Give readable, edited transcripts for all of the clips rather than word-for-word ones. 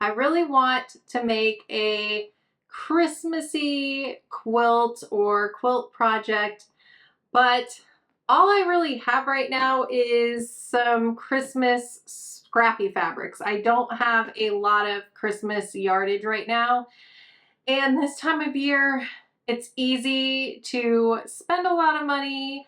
I really want to make a Christmassy quilt or quilt project, but all I really have right now is some Christmas scrappy fabrics. I don't have a lot of Christmas yardage right now. And this time of year, it's easy to spend a lot of money,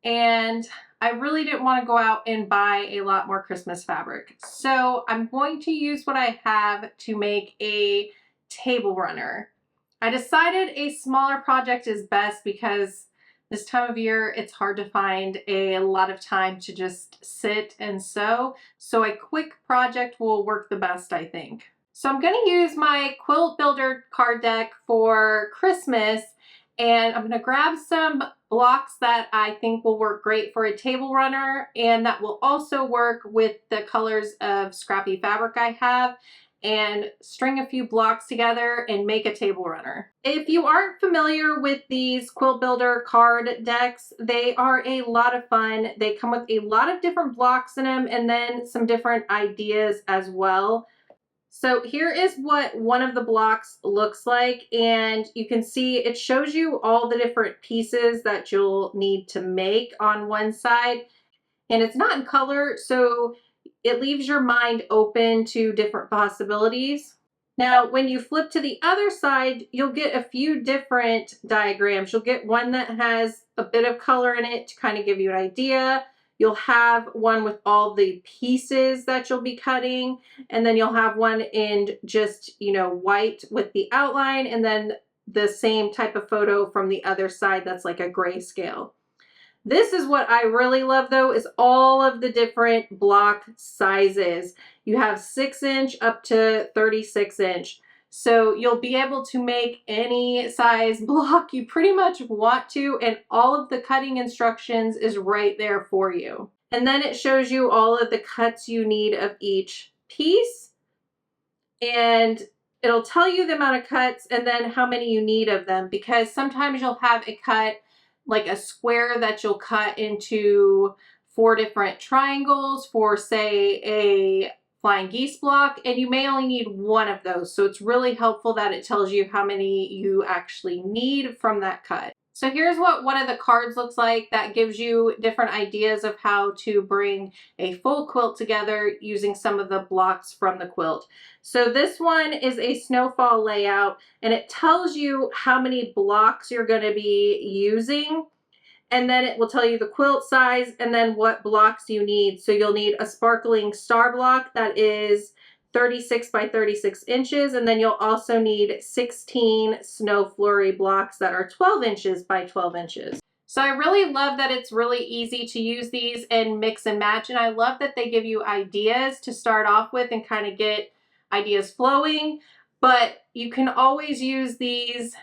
and I really didn't want to go out and buy a lot more Christmas fabric. So I'm going to use what I have to make a table runner. I decided a smaller project is best because this time of year, it's hard to find a lot of time to just sit and sew. So a quick project will work the best, I think. So I'm going to use my Quilt Builder Card Deck for Christmas, and I'm going to grab some blocks that I think will work great for a table runner, and that will also work with the colors of scrappy fabric I have, and string a few blocks together and make a table runner. If you aren't familiar with these Quilt Builder card decks, they are a lot of fun. They come with a lot of different blocks in them and then some different ideas as well. So here is what one of the blocks looks like, and you can see it shows you all the different pieces that you'll need to make on one side, and it's not in color, so it leaves your mind open to different possibilities. Now, when you flip to the other side, you'll get a few different diagrams. You'll get one that has a bit of color in it to kind of give you an idea. You'll have one with all the pieces that you'll be cutting, and then you'll have one in just, white with the outline, and then the same type of photo from the other side that's like a grayscale. This is what I really love though, is all of the different block sizes. You have 6-inch up to 36-inch. So you'll be able to make any size block you pretty much want to, and all of the cutting instructions is right there for you. And then it shows you all of the cuts you need of each piece, and it'll tell you the amount of cuts and then how many you need of them, because sometimes you'll have a cut like a square that you'll cut into 4 different triangles for, say, a flying geese block, and you may only need one of those. So it's really helpful that it tells you how many you actually need from that cut. So here's what one of the cards looks like that gives you different ideas of how to bring a full quilt together using some of the blocks from the quilt. So this one is a snowfall layout, and it tells you how many blocks you're going to be using. And then it will tell you the quilt size and then what blocks you need. So you'll need a sparkling star block that is 36 by 36 inches. And then you'll also need 16 snow flurry blocks that are 12 inches by 12 inches. So I really love that it's really easy to use these and mix and match. And I love that they give you ideas to start off with and kind of get ideas flowing. But you can always use these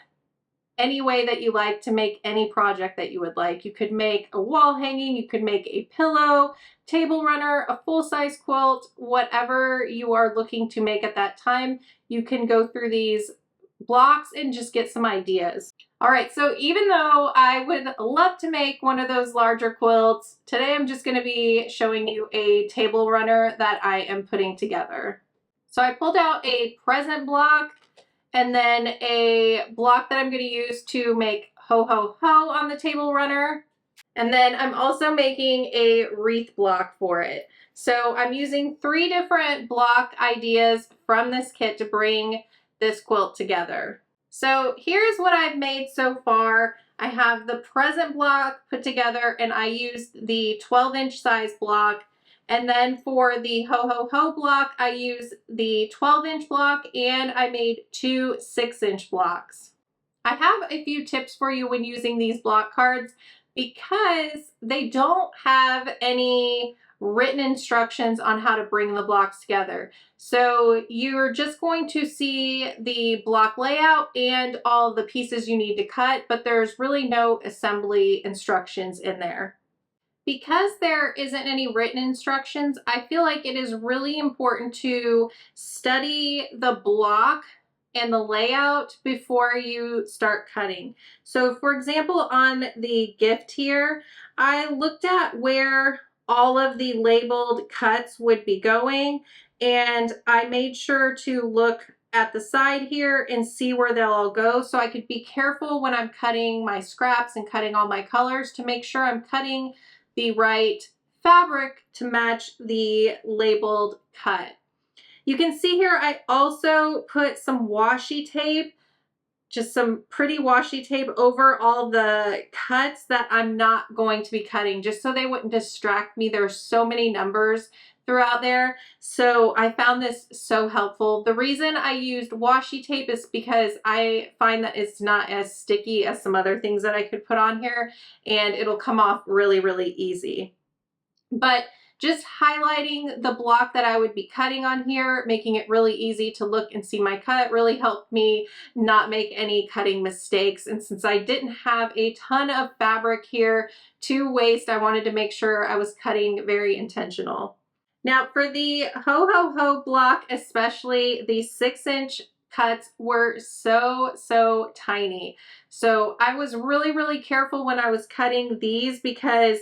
any way that you like to make any project that you would like. You could make a wall hanging, you could make a pillow, table runner, a full-size quilt, whatever you are looking to make at that time. You can go through these blocks and just get some ideas. All right, so even though I would love to make one of those larger quilts, today I'm just going to be showing you a table runner that I am putting together. So I pulled out a present block, and then a block that I'm going to use to make ho ho ho on the table runner. And then I'm also making a wreath block for it. So I'm using 3 different block ideas from this kit to bring this quilt together. So here's what I've made so far. I have the present block put together, and I used the 12-inch size block. And then for the ho ho ho block, I used the 12-inch block, and I made 2 6-inch blocks. I have a few tips for you when using these block cards because they don't have any written instructions on how to bring the blocks together. So you're just going to see the block layout and all the pieces you need to cut, but there's really no assembly instructions in there. Because there isn't any written instructions, I feel like it is really important to study the block and the layout before you start cutting. So for example, on the gift here, I looked at where all of the labeled cuts would be going, and I made sure to look at the side here and see where they'll all go so I could be careful when I'm cutting my scraps and cutting all my colors to make sure I'm cutting the right fabric to match the labeled cut. You can see here I also put some washi tape, just some pretty washi tape over all the cuts that I'm not going to be cutting, just so they wouldn't distract me. There's so many numbers throughout there. So I found this so helpful. The reason I used washi tape is because I find that it's not as sticky as some other things that I could put on here, and it'll come off really, really easy. But just highlighting the block that I would be cutting on here, making it really easy to look and see my cut, really helped me not make any cutting mistakes. And since I didn't have a ton of fabric here to waste, I wanted to make sure I was cutting very intentional. Now for the Ho Ho Ho block, especially the 6-inch cuts were so tiny. So I was really, really careful when I was cutting these because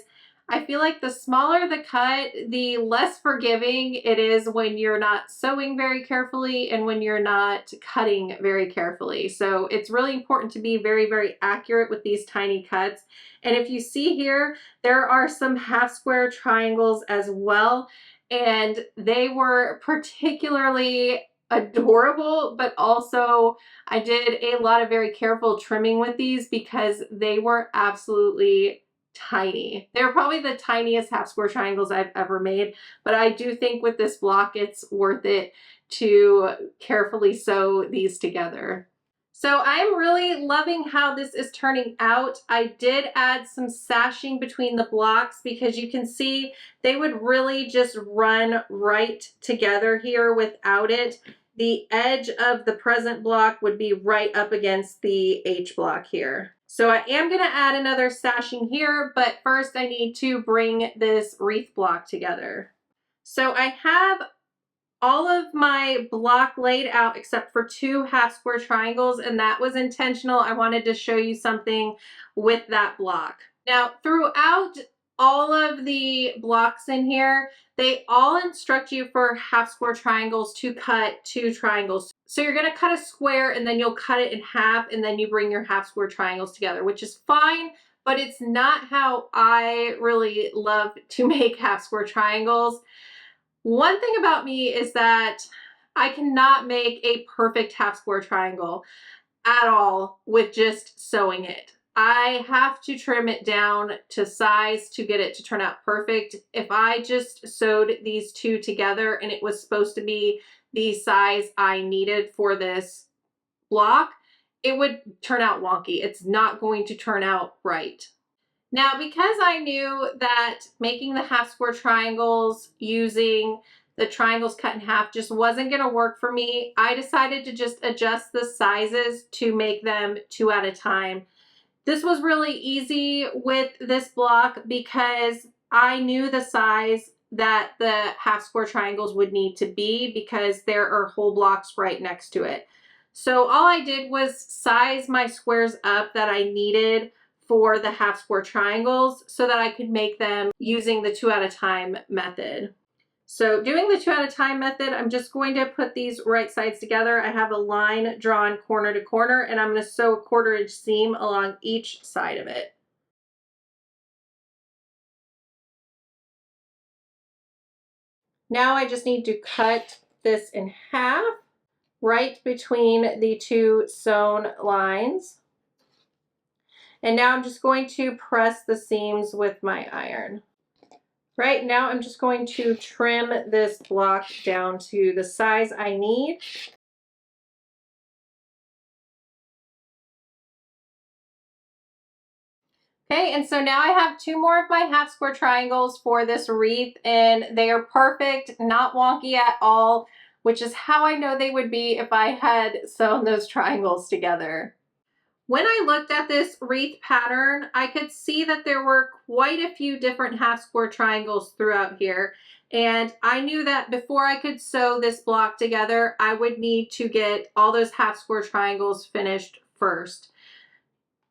I feel like the smaller the cut, the less forgiving it is when you're not sewing very carefully and when you're not cutting very carefully. So it's really important to be very, very accurate with these tiny cuts. And if you see here, there are some half square triangles as well. And they were particularly adorable, but also I did a lot of very careful trimming with these because they were absolutely tiny. They're probably the tiniest half square triangles I've ever made, but I do think with this block it's worth it to carefully sew these together. So I'm really loving how this is turning out. I did add some sashing between the blocks because you can see they would really just run right together here without it. The edge of the present block would be right up against the H block here. So I am going to add another sashing here, but first I need to bring this wreath block together. So I have all of my block laid out except for 2 half square triangles, and that was intentional. I wanted to show you something with that block. Now throughout all of the blocks in here, they all instruct you for half square triangles to cut 2 triangles. So you're going to cut a square and then you'll cut it in half and then you bring your half square triangles together, which is fine, but it's not how I really love to make half square triangles. One thing about me is that I cannot make a perfect half square triangle at all with just sewing it. I have to trim it down to size to get it to turn out perfect. If I just sewed these 2 together and it was supposed to be the size I needed for this block, it would turn out wonky. It's not going to turn out right. Now, because I knew that making the half square triangles using the triangles cut in half just wasn't going to work for me, I decided to just adjust the sizes to make them 2 at a time. This was really easy with this block because I knew the size that the half square triangles would need to be because there are whole blocks right next to it. So all I did was size my squares up that I needed for the half square triangles so that I could make them using the 2 at a time method. So doing the 2 at a time method, I'm just going to put these right sides together. I have a line drawn corner to corner and I'm going to sew a 1/4 inch seam along each side of it. Now I just need to cut this in half right between the 2 sewn lines. And now I'm just going to press the seams with my iron. Right now I'm just going to trim this block down to the size I need. Okay, and so now I have 2 more of my half square triangles for this wreath, and they are perfect, not wonky at all, which is how I know they would be if I had sewn those triangles together. When I looked at this wreath pattern, I could see that there were quite a few different half square triangles throughout here. And I knew that before I could sew this block together, I would need to get all those half square triangles finished first.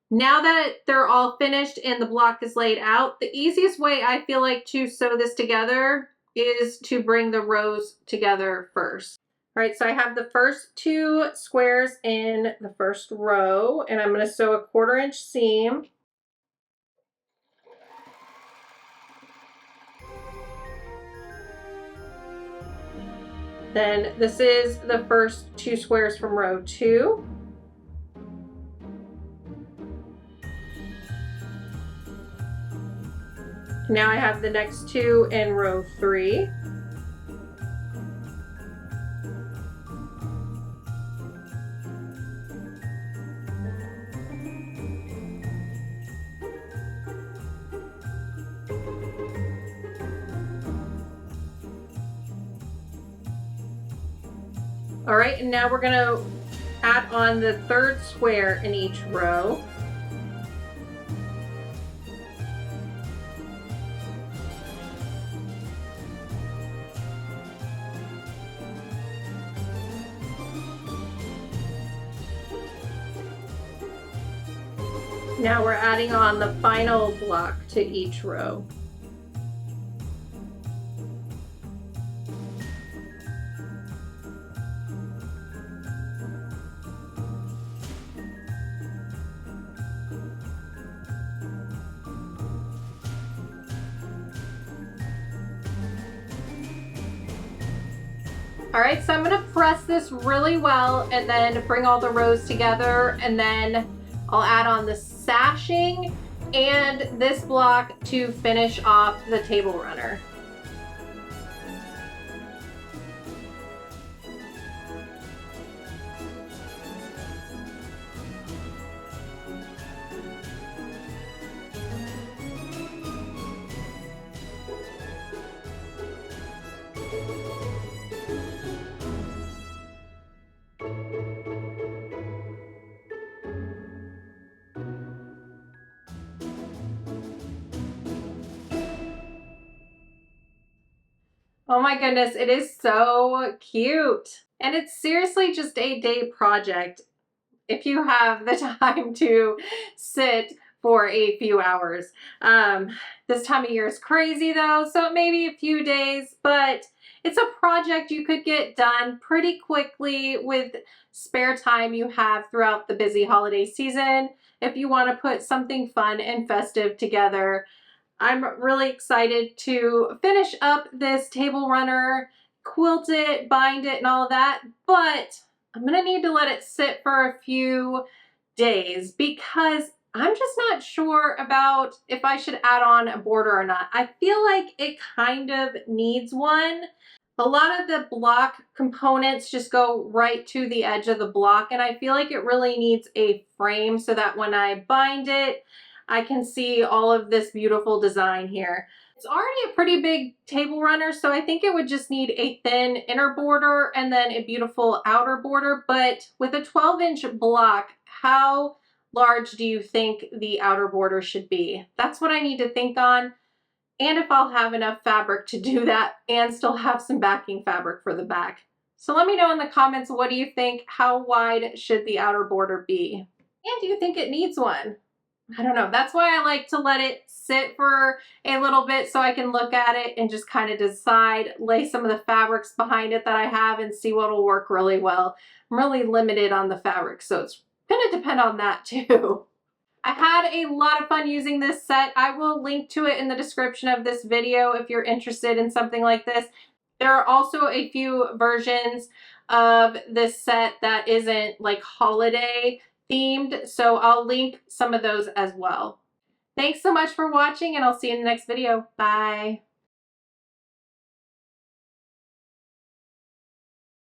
Now that they're all finished and the block is laid out, the easiest way I feel like to sew this together is to bring the rows together first. All right, so I have the first 2 squares in the first row, and I'm going to sew a 1/4 inch seam. Then this is the first 2 squares from row 2. Now I have the next 2 in row 3. All right, and now we're going to add on the 3rd square in each row. Now we're adding on the final block to each row. All right, so I'm gonna press this really well and then bring all the rows together, and then I'll add on the sashing and this block to finish off the table runner. Oh my goodness, it is so cute. And it's seriously just a day project if you have the time to sit for a few hours. This time of year is crazy though, so maybe a few days, but it's a project you could get done pretty quickly with spare time you have throughout the busy holiday season if you want to put something fun and festive together. I'm really excited to finish up this table runner, quilt it, bind it, and all of that, but I'm gonna need to let it sit for a few days because I'm just not sure about if I should add on a border or not. I feel like it kind of needs one. A lot of the block components just go right to the edge of the block, and I feel like it really needs a frame so that when I bind it, I can see all of this beautiful design here. It's already a pretty big table runner, so I think it would just need a thin inner border and then a beautiful outer border. But with a 12-inch block, how large do you think the outer border should be? That's what I need to think on. And if I'll have enough fabric to do that and still have some backing fabric for the back. So let me know in the comments, what do you think? How wide should the outer border be? And do you think it needs one? I don't know. That's why I like to let it sit for a little bit so I can look at it and just kind of decide, lay some of the fabrics behind it that I have and see what will work really well. I'm really limited on the fabric, so it's going to depend on that too. I had a lot of fun using this set. I will link to it in the description of this video if you're interested in something like this. There are also a few versions of this set that isn't like holiday themed, so I'll link some of those as well. Thanks so much for watching, and I'll see you in the next video. Bye.